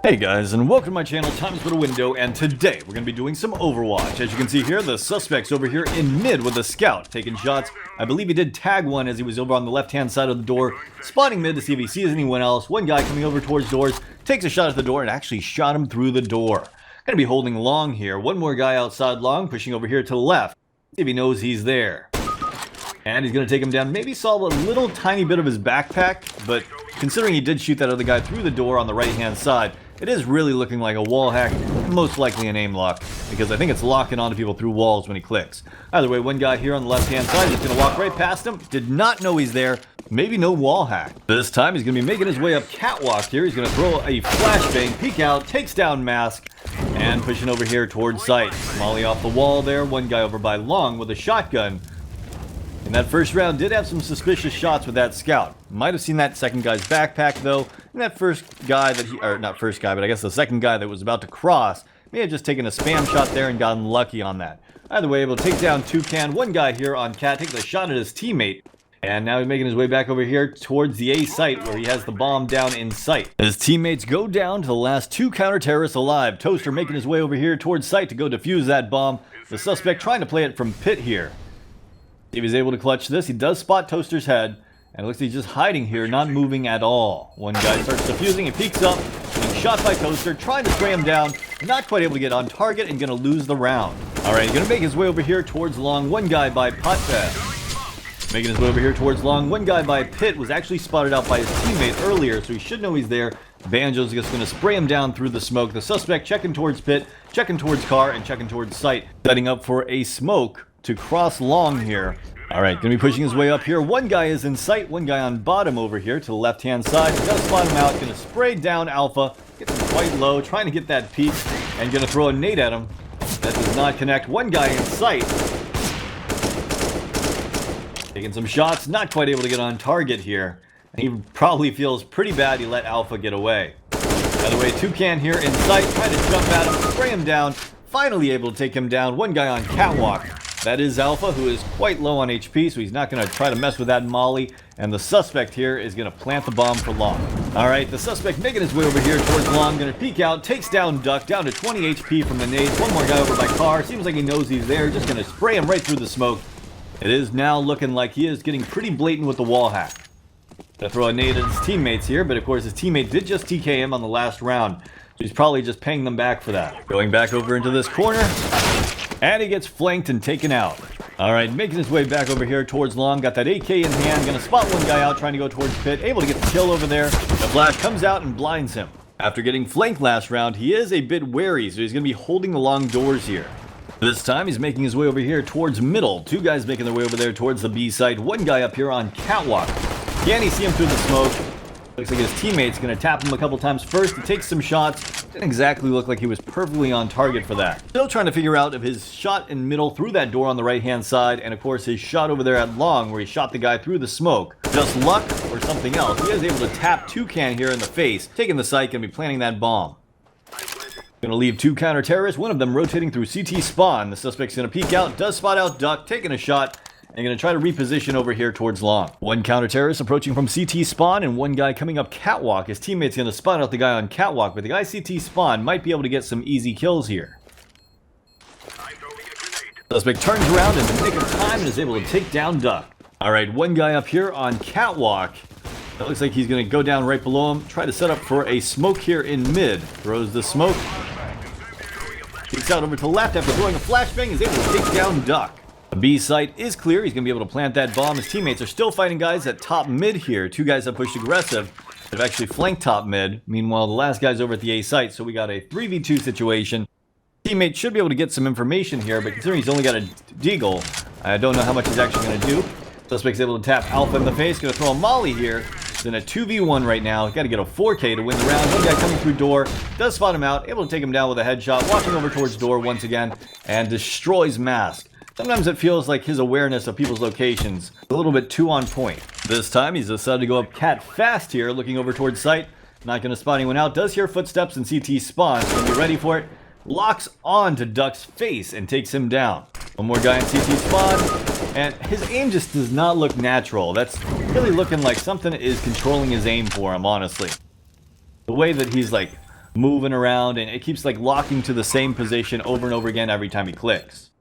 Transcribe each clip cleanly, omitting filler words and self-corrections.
Hey guys, and welcome to my channel, Time's But a Window, and today we're going to be doing some Overwatch. As you can see here, the suspect's over here in mid with a scout, taking shots. I believe he did tag one as he was over on the left-hand side of the door, spotting mid to see if he sees anyone else. One guy coming over towards doors, takes a shot at the door, and actually shot him through the door. Going to be holding long here. One more guy outside long, pushing over here to the left, see if he knows he's there. And he's going to take him down. Maybe saw a little tiny bit of his backpack, but considering he did shoot that other guy through the door on the right-hand side, it is really looking like a wall hack, and most likely an aim lock, because I think it's locking onto people through walls when he clicks. Either way, one guy here on the left-hand side is going to walk right past him, did not know he's there, maybe no wall hack. This time he's going to be making his way up catwalk here, he's going to throw a flashbang, peek out, takes down mask, and pushing over here towards site. Molly off the wall there, one guy over by long with a shotgun. In that first round, did have some suspicious shots with that scout. Might have seen that second guy's backpack though, and that first guy that he, or not first guy, but I guess the second guy that was about to cross, may have just taken a spam shot there and gotten lucky on that. Either way, able to take down Toucan. One guy here on Cat takes a shot at his teammate, and now he's making his way back over here towards the A site where he has the bomb down in sight. His teammates go down to the last two counter-terrorists alive. Toaster making his way over here towards site to go defuse that bomb. The suspect trying to play it from pit here. If he's able to clutch this, he does spot Toaster's head, and it looks like he's just hiding here, not moving at all. One guy starts defusing, he peeks up, being shot by Toaster, trying to spray him down, not quite able to get on target, and gonna lose the round. Alright, he's gonna make his way over here towards long. One guy by Potfest. Making his way over here towards long. One guy by Pit was actually spotted out by his teammate earlier, so he should know he's there. Banjo's just gonna spray him down through the smoke. The suspect checking towards Pit, checking towards car, and checking towards site. Setting up for a smoke to cross long here. Alright, gonna be pushing his way up here. One guy is in sight, one guy on bottom over here to the left-hand side. Gonna spot him out, gonna spray down Alpha, gets him quite low, trying to get that peek, and gonna throw a nade at him. That does not connect. One guy in sight. Taking some shots, not quite able to get on target here. And he probably feels pretty bad he let Alpha get away. By the way, Toucan here in sight, trying to jump at him, spray him down, finally able to take him down. One guy on catwalk. That is Alpha, who is quite low on HP, so he's not going to try to mess with that molly. And the suspect here is going to plant the bomb for long. Alright, the suspect making his way over here towards long, going to peek out, takes down Duck, down to 20 HP from the nades. One more guy over by car, seems like he knows he's there, just going to spray him right through the smoke. It is now looking like he is getting pretty blatant with the wall hack. Gonna throw a nade at his teammates here, but of course his teammate did just TK him on the last round. So he's probably just paying them back for that. Going back over into this corner. And he gets flanked and taken out. Alright, making his way back over here towards long. Got that AK in hand. Gonna spot one guy out trying to go towards pit. Able to get the kill over there. The flash comes out and blinds him. After getting flanked last round, he is a bit wary, so he's gonna be holding the long doors here. This time he's making his way over here towards middle. Two guys making their way over there towards the B site. One guy up here on catwalk. Can he see him through the smoke? Looks like his teammate's gonna tap him a couple times first. He takes some shots. Didn't exactly look like he was perfectly on target for that. Still trying to figure out if his shot in middle through that door on the right hand side, and of course his shot over there at long where he shot the guy through the smoke, just luck or something else. He is able to tap Toucan here in the face, taking the site, gonna be planting that bomb. Gonna leave two counter-terrorists, one of them rotating through CT spawn. The suspect's gonna peek out, does spot out Duck, taking a shot, and gonna try to reposition over here towards long. One counter-terrorist approaching from CT spawn, and one guy coming up catwalk. His teammate's gonna spot out the guy on catwalk, but the guy CT spawn might be able to get some easy kills here. Suspect turns around in the nick of time and is able to take down Duck. Alright, one guy up here on catwalk. That looks like he's gonna go down right below him, try to set up for a smoke here in mid. Throws the smoke. Peeks out over to the left after throwing a flashbang, is able to take down Duck. The B site is clear. He's going to be able to plant that bomb. His teammates are still fighting guys at top mid here. Two guys have pushed aggressive. They've actually flanked top mid. Meanwhile, the last guy's over at the A site, so we got a 3v2 situation. Teammate should be able to get some information here, but considering he's only got a deagle, I don't know how much he's actually going to do. Suspect's able to tap Alpha in the face. Going to throw a molly here. He's in a 2v1 right now. Got to get a 4K to win the round. One guy coming through door. Does spot him out. Able to take him down with a headshot. Walking over towards door once again. And destroys mask. Sometimes it feels like his awareness of people's locations is a little bit too on point. This time he's decided to go up cat fast here, looking over towards site. Not going to spot anyone out. Does hear footsteps in CT spawn. So be ready for it. Locks on to Duck's face and takes him down. One more guy in CT spawn. And his aim just does not look natural. That's really looking like something is controlling his aim for him, honestly. The way that he's like moving around, and it keeps like locking to the same position over and over again every time he clicks.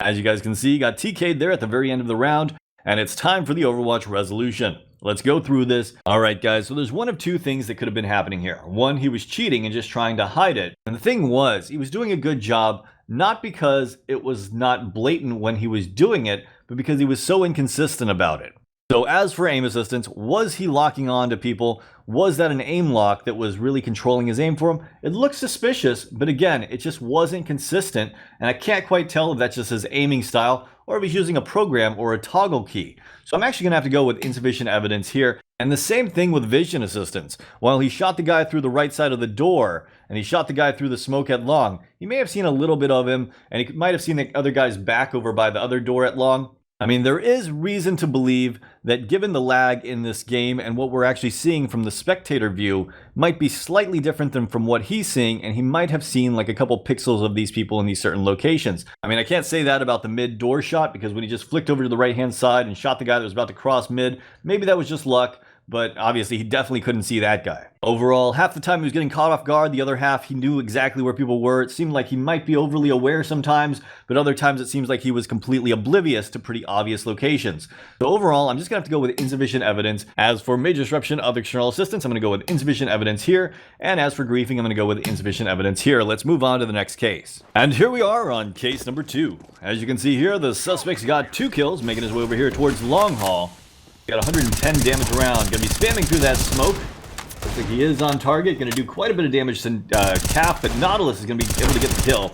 As you guys can see, he got TK'd there at the very end of the round, and it's time for the Overwatch resolution. Let's go through this. Alright guys, so there's one of two things that could have been happening here. One, he was cheating and just trying to hide it. And the thing was, he was doing a good job, not because it was not blatant when he was doing it, but because he was so inconsistent about it. So as for aim assistance, was he locking on to people? Was that an aim lock that was really controlling his aim for him? It looks suspicious, but again, it just wasn't consistent, and I can't quite tell if that's just his aiming style or if he's using a program or a toggle key. So I'm actually going to have to go with insufficient evidence here. And the same thing with vision assistance. While he shot the guy through the right side of the door, and he shot the guy through the smoke at long, he may have seen a little bit of him, and he might have seen the other guy's back over by the other door at long. I mean, there is reason to believe that given the lag in this game and what we're actually seeing from the spectator view might be slightly different than from what he's seeing, and he might have seen like a couple pixels of these people in these certain locations. I mean, I can't say that about the mid door shot, because when he just flicked over to the right hand side and shot the guy that was about to cross mid, maybe that was just luck. But obviously he definitely couldn't see that guy. Overall, half the time he was getting caught off guard, the other half he knew exactly where people were. It seemed like he might be overly aware sometimes, but other times it seems like he was completely oblivious to pretty obvious locations. So overall, I'm just gonna have to go with insufficient evidence. As for major disruption of external assistance, I'm gonna go with insufficient evidence here. And as for griefing, I'm gonna go with insufficient evidence here. Let's move on to the next case. And here we are on case number 2. As you can see here, the suspect's got 2 kills, making his way over here towards Long Haul. Got 110 damage around. Gonna be spamming through that smoke. Looks like he is on target. Gonna do quite a bit of damage to Cap, but Nautilus is gonna be able to get the kill.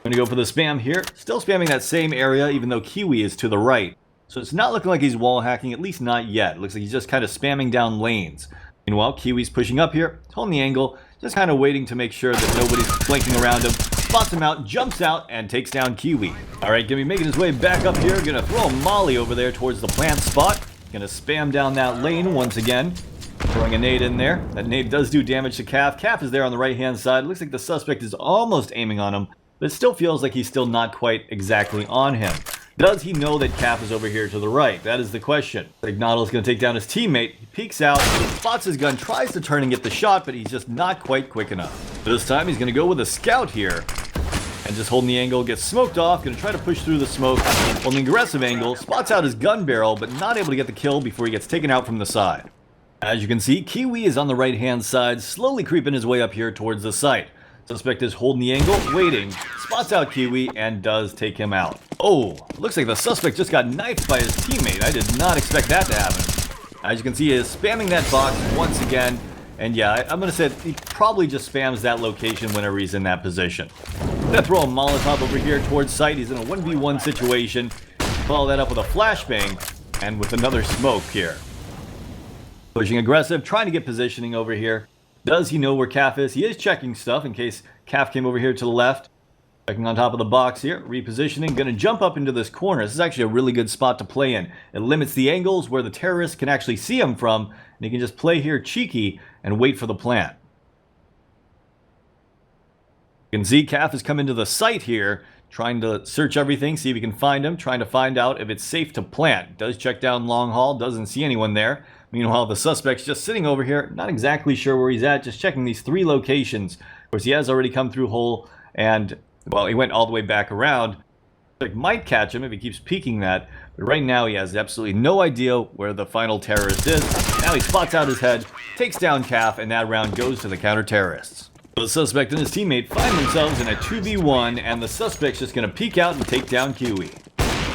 Gonna go for the spam here. Still spamming that same area, even though Kiwi is to the right. So it's not looking like he's wall hacking, at least not yet. Looks like he's just kind of spamming down lanes. Meanwhile, Kiwi's pushing up here, holding the angle, just kind of waiting to make sure that nobody's flanking around him. Spots him out, jumps out, and takes down Kiwi. Alright, gonna be making his way back up here. Gonna throw a molly over there towards the plant spot. Gonna spam down that lane once again. Throwing a nade in there. That nade does do damage to Calf. Calf is there on the right-hand side. Looks like the suspect is almost aiming on him, but it still feels like he's still not quite exactly on him. Does he know that Calf is over here to the right? That is the question. Like Nautilus is gonna take down his teammate. He peeks out, spots his gun, tries to turn and get the shot, but he's just not quite quick enough. This time he's gonna go with a scout here. And just holding the angle, gets smoked off, gonna try to push through the smoke, holding aggressive angle, spots out his gun barrel, but not able to get the kill before he gets taken out from the side. As you can see, Kiwi is on the right hand side, slowly creeping his way up here towards the site. Suspect is holding the angle, waiting, spots out Kiwi, and does take him out. Oh, looks like the suspect just got knifed by his teammate. I did not expect that to happen. As you can see, he is spamming that box once again. And yeah, I'm going to say he probably just spams that location whenever he's in that position. I'm going to throw a Molotov over here towards site. He's in a 1v1 situation. Follow that up with a flashbang and with another smoke here. Pushing aggressive, trying to get positioning over here. Does he know where Calf is? He is checking stuff in case Calf came over here to the left. Checking on top of the box here, repositioning, going to jump up into this corner. This is actually a really good spot to play in. It limits the angles where the terrorists can actually see him from, and he can just play here cheeky and wait for the plant. You can see Calf has come into the site here, trying to search everything, see if he can find him, trying to find out if it's safe to plant. Does check down Long Haul, doesn't see anyone there. Meanwhile, the suspect's just sitting over here, not exactly sure where he's at, just checking these 3 locations. Of course, he has already come through hole, and, well, he went all the way back around. Like, might catch him if he keeps peeking that, but right now he has absolutely no idea where the final terrorist is. Now he spots out his head, takes down Calf, and that round goes to the counter-terrorists. The suspect and his teammate find themselves in a 2v1, and the suspect's just going to peek out and take down Kiwi.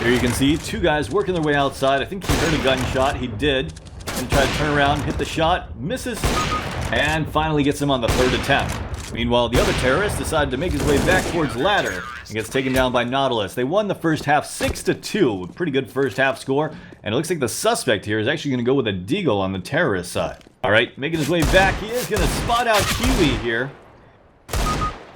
Here you can see 2 guys working their way outside. I think he heard a gunshot. He did. And try to turn around, hit the shot, misses, and finally gets him on the 3rd attempt. Meanwhile, the other terrorist decided to make his way back towards ladder and gets taken down by Nautilus. They won the first half 6-2, a pretty good first half score, and it looks like the suspect here is actually going to go with a deagle on the terrorist side. Alright, making his way back, he is going to spot out Kiwi here.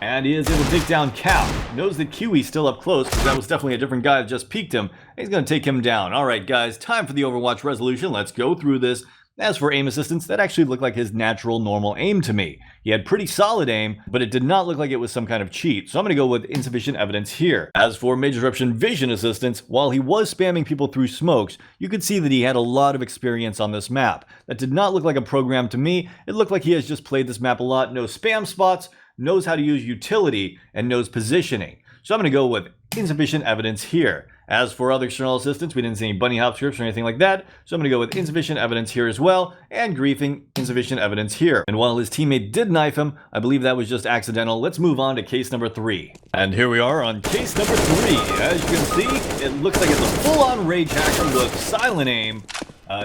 And he is able to take down Calf. Knows that Kiwi's still up close, because that was definitely a different guy that just peeked him. He's going to take him down. Alright guys, time for the Overwatch resolution. Let's go through this. As for aim assistance, that actually looked like his natural, normal aim to me. He had pretty solid aim, but it did not look like it was some kind of cheat, so I'm going to go with insufficient evidence here. As for major disruption vision assistance, while he was spamming people through smokes, you could see that he had a lot of experience on this map. That did not look like a program to me. It looked like he has just played this map a lot, knows spam spots, knows how to use utility, and knows positioning. So I'm going to go with insufficient evidence here. As for other external assistance, we didn't see any bunny hop scripts or anything like that, so I'm going to go with insufficient evidence here as well, and griefing, insufficient evidence here. And while his teammate did knife him, I believe that was just accidental. Let's move on to case number 3. And here we are on case number 3. As you can see, it looks like it's a full-on rage hacker with silent aim,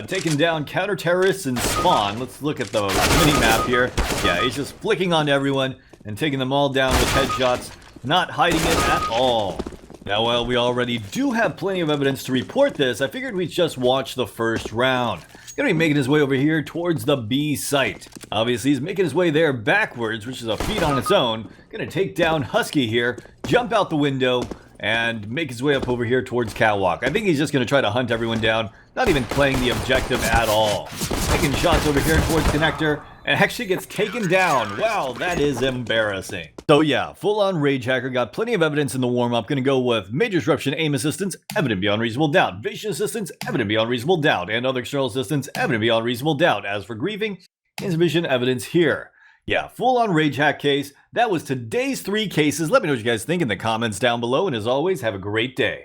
taking down counter-terrorists and spawn. Let's look at the mini-map here. Yeah, he's just flicking onto everyone and taking them all down with headshots, not hiding it at all. Now, while we already do have plenty of evidence to report this, I figured we'd just watch the first round. Gonna be making his way over here towards the B site. Obviously, he's making his way there backwards, which is a feat on its own. Gonna take down Husky here, jump out the window, and make his way up over here towards Catwalk. I think he's just gonna try to hunt everyone down, not even playing the objective at all. Taking shots over here towards Connector, and actually gets taken down. Wow, that is embarrassing. So yeah, full-on rage hacker, got plenty of evidence in the warm-up. Gonna go with major disruption aim assistance, evident beyond reasonable doubt. Vision assistance, evident beyond reasonable doubt. And other external assistance, evident beyond reasonable doubt. As for griefing, insufficient evidence here. Yeah, full-on rage hack case. That was today's 3 cases. Let me know what you guys think in the comments down below. And as always, have a great day.